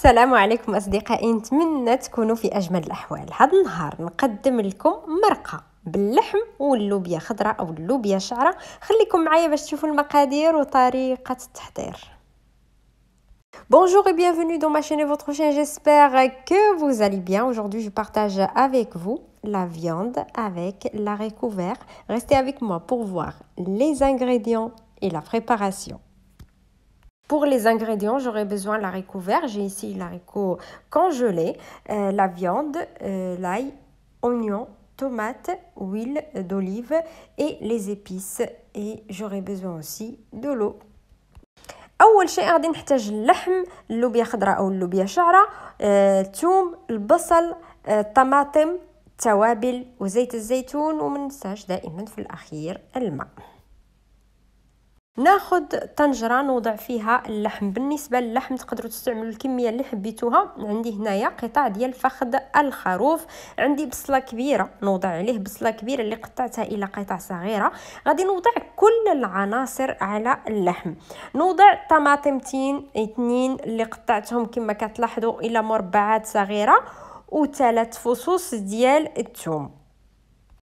السلام عليكم أصدقائي، نتمنى تكونوا في أجمل الأحوال. هذا النهار نقدم لكم مرقة باللحم واللوبيا خضراء أو اللوبيا شعرة. خليكم معايا باش تشوفوا المقادير وطريقة التحضير. Bonjour et bienvenue dans ma chaîne et votre chaîne, j'espère que vous allez bien. Aujourd'hui je partage avec vous la viande avec la haricot vert. Restez avec moi pour voir les ingrédients et la préparation. Pour les ingrédients, j'aurai besoin de l'haricot vert. J'ai ici l'haricot congelé, la viande, l'ail, oignon, tomate, huile d'olive et les épices. Et j'aurai besoin aussi de l'eau. اول شيء غادي نحتاج اللحم، اللوبيا خضراء او اللوبيا شعره، الثوم، البصل، الطماطم، التوابل وزيت الزيتون، وما ننساش دائما في الاخير الماء. ناخذ طنجره نوضع فيها اللحم. بالنسبه للحم تقدروا تستعملوا الكميه اللي حبيتوها. عندي هنايا قطع ديال فخذ الخروف، عندي بصله كبيره نوضع عليه بصله كبيره اللي قطعتها الى قطع صغيره. غادي نوضع كل العناصر على اللحم. نوضع طماطمتين اثنين اللي قطعتهم كما كتلاحظوا الى مربعات صغيره، وثلاث فصوص ديال الثوم.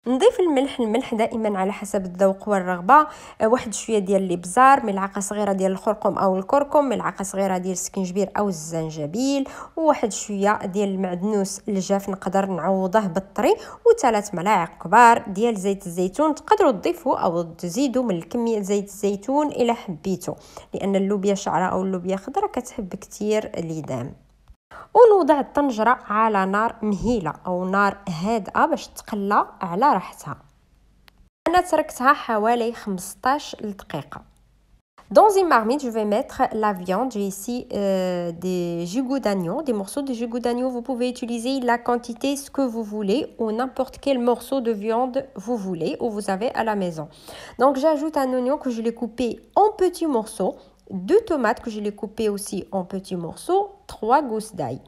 نضيف الملح دائما على حسب الذوق والرغبه. واحد شويه ديال الابزار، ملعقه صغيره ديال الخرقوم او الكركم، ملعقه صغيره ديال السكنجبير او الزنجبيل، وواحد شويه ديال المعدنوس الجاف نقدر نعوضه بالطري، وثلاث ملاعق كبار ديال زيت الزيتون. تقدروا تضيفوا او تزيدوا من كميه زيت الزيتون الى حبيتوا، لان اللوبيا شعره او اللوبيا خضراء كتحب كتير الإدام. ونوضع الطنجرة على نار مهيلة أو نار هادئة باش تقلى على راحتها. أنا تركتها حوالي 15 دقيقة. Dans une marmite, je vais mettre la viande. J'ai ici des gigots d'agneau, des morceaux de gigots d'agneau. Vous pouvez utiliser la quantité ce que vous voulez ou n'importe quel morceau de viande vous voulez ou vous avez à la maison. Donc j'ajoute un oignon que je l'ai coupé en petits morceaux. 2 tomates que je l'ai coupées aussi en petits morceaux, 3 gousses d'ail.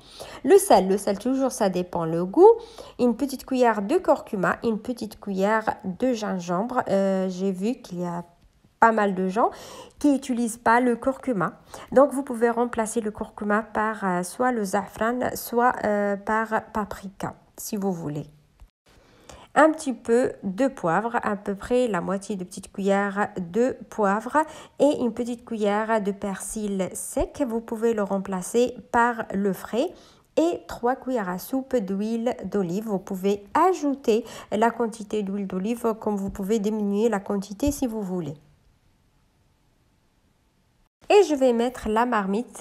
Le sel toujours ça dépend le goût. Une petite cuillère de curcuma, une petite cuillère de gingembre. J'ai vu qu'il y a pas mal de gens qui n'utilisent pas le curcuma. Donc vous pouvez remplacer le curcuma par soit le zafran, soit par paprika si vous voulez. Un petit peu de poivre, à peu près la moitié de petite cuillère de poivre et une petite cuillère de persil sec. Vous pouvez le remplacer par le frais et 3 cuillères à soupe d'huile d'olive. Vous pouvez ajouter la quantité d'huile d'olive comme vous pouvez diminuer la quantité si vous voulez. Et je vais mettre la marmite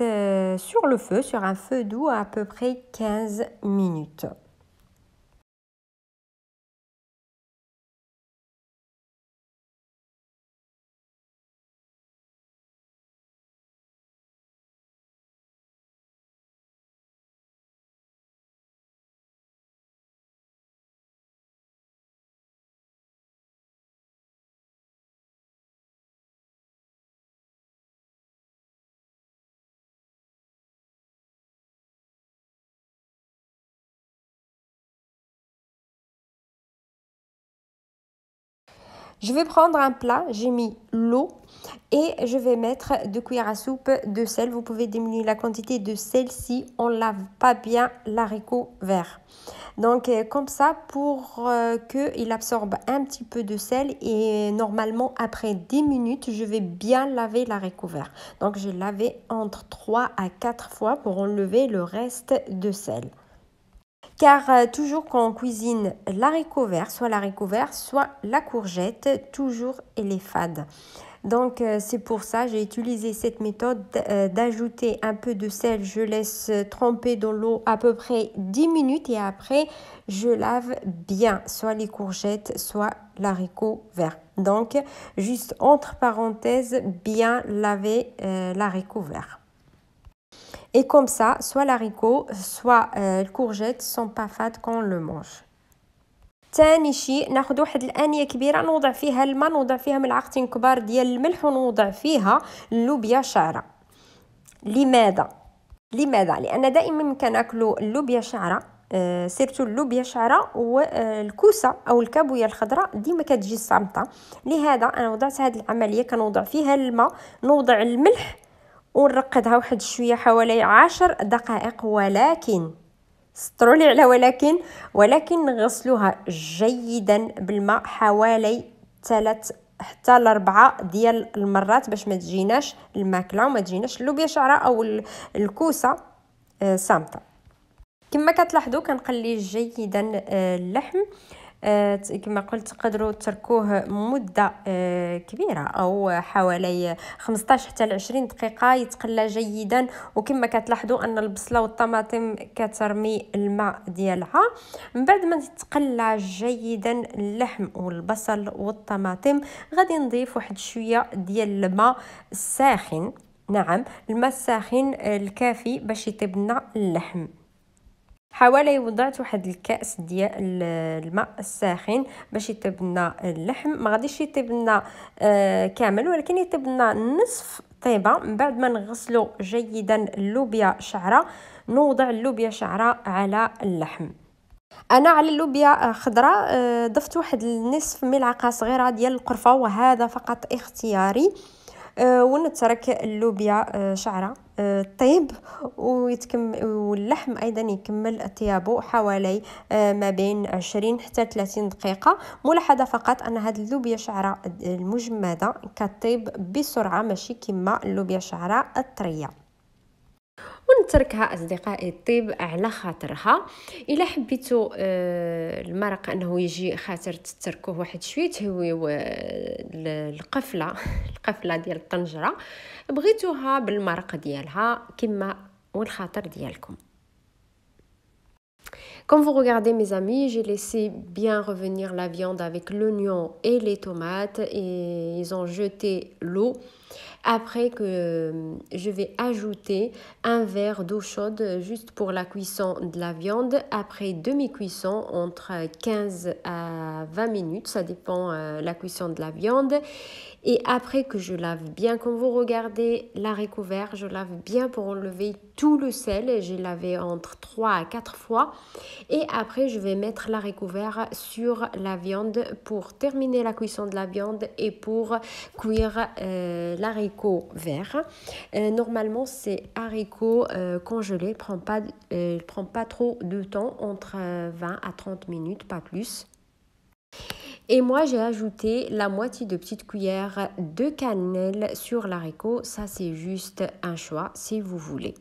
sur le feu, sur un feu doux à peu près 15 minutes. Je vais prendre un plat, j'ai mis l'eau et je vais mettre 2 cuillères à soupe de sel. Vous pouvez diminuer la quantité de sel si on ne lave pas bien l'haricot vert. Donc comme ça pour qu'il absorbe un petit peu de sel, et normalement après 10 minutes je vais bien laver l'haricot vert. Donc j'ai lavé entre 3 à 4 fois pour enlever le reste de sel. Car toujours quand on cuisine l'haricot vert, soit la courgette, toujours elle est fade. Donc c'est pour ça j'ai utilisé cette méthode d'ajouter un peu de sel. Je laisse tremper dans l'eau à peu près 10 minutes et après je lave bien soit les courgettes soit l'haricot vert. Donc juste entre parenthèses, bien laver l'haricot vert. Et comme ça, soit l'haricot, soit le courgette sont pas fades quand on le mange. ثاني شيء ناخذ واحد الانيه كبيره نوضع فيها الماء، نوضع فيها ملعقتين كبار ديال الملح، ونوضع فيها اللوبيا شعره. لماذا؟ لان دائما كناكلوا اللوبيا شعره، سيرتو اللوبيا شعره والكوسه او الكابويه الخضراء ديما كتجي صامته. لهذا انا وضعت هذه العمليه، كنوضع فيها الماء، نوضع الملح ونرقدها واحد شويه حوالي 10 دقائق. ولكن سطروا لي على ولكن نغسلوها جيدا بالماء حوالي 3 حتى ل4 ديال المرات باش ما تجيناش الماكله وما تجيناش اللوبيا شعره او الكوسه صامته. كما كتلاحظوا كنقلي جيدا اللحم. كما قلت تقدروا تركوه مده كبيره او حوالي 15 حتى ل 20 دقيقه يتقلى جيدا. وكما كتلاحظوا ان البصله والطماطم كترمي الماء ديالها. من بعد ما يتقلى جيدا اللحم والبصل والطماطم غادي نضيف واحد شويه ديال الماء الساخن. نعم، الماء الساخن الكافي باش يطيب لنا اللحم. حوالي وضعت واحد الكاس ديال الماء الساخن باش يطيب لنا اللحم. ما غاديش يطيب لنا كامل ولكن يطيب لنا نصف طيبه. من بعد ما نغسلوا جيدا اللوبيا شعره نوضع اللوبيا شعره على اللحم. انا على اللوبيا خضراء ضفت واحد نصف ملعقه صغيره ديال القرفه وهذا فقط اختياري. ونترك اللوبيا شعره طيب واللحم ايضا يكمل طيابه حوالي ما بين 20 حتى 30 دقيقه. ملاحظه فقط ان هذه اللوبيا شعره المجمده كطيب بسرعه ماشي كما اللوبيا شعره الطريه. ونتركها اصدقائي طيب على خاطرها. الا حبيتوا المرق انه يجي خاطر تتركوه واحد شويه تهويو القفله ديال الطنجره. بغيتوها بالمرق ديالها كما والخاطر ديالكم. Comme vous regardez mes amis, j'ai laissé bien revenir la viande avec l'oignon et les tomates et ils ont jeté l'eau. Après que je vais ajouter un verre d'eau chaude juste pour la cuisson de la viande. Après demi-cuisson entre 15 à 20 minutes, ça dépend la cuisson de la viande. Et après que je lave bien, comme vous regardez l'haricot vert, je lave bien pour enlever tout le sel. J'ai lavé entre 3 à 4 fois. Et après, je vais mettre l'haricot vert sur la viande pour terminer la cuisson de la viande et pour cuire l'haricot vert. Normalement, c'est haricot congelé, prend pas trop de temps, entre 20 à 30 minutes, pas plus. Et moi, j'ai ajouté la moitié de petite cuillère de cannelle sur l'haricot. Ça, c'est juste un choix si vous voulez.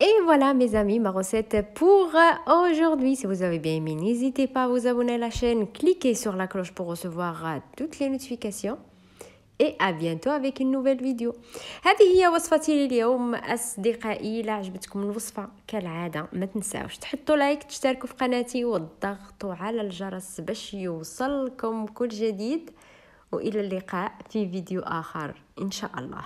Et voilà mes amis, ma recette pour aujourd'hui. Si vous avez bien aimé, n'hésitez pas à vous abonner à la chaîne, cliquez sur la cloche pour recevoir toutes les notifications. Et à bientôt avec une nouvelle vidéo. هذه هي وصفتي لليوم أصدقائي. إلا عجبتكم الوصفة كالعادة ما تنساوش تحطوا لايك، تشتركوا في قناتي وتضغطوا على الجرس باش يوصلكم كل جديد. وإلى اللقاء في فيديو آخر إن شاء الله.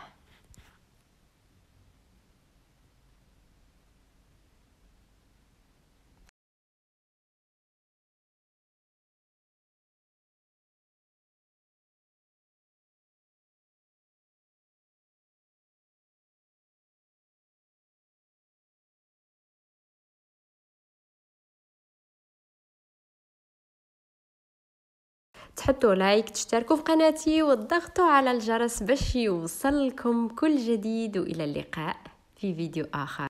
تحطوا لايك، تشتركوا في قناتي وتضغطوا على الجرس باش يوصلكم كل جديد. وإلى اللقاء في فيديو آخر.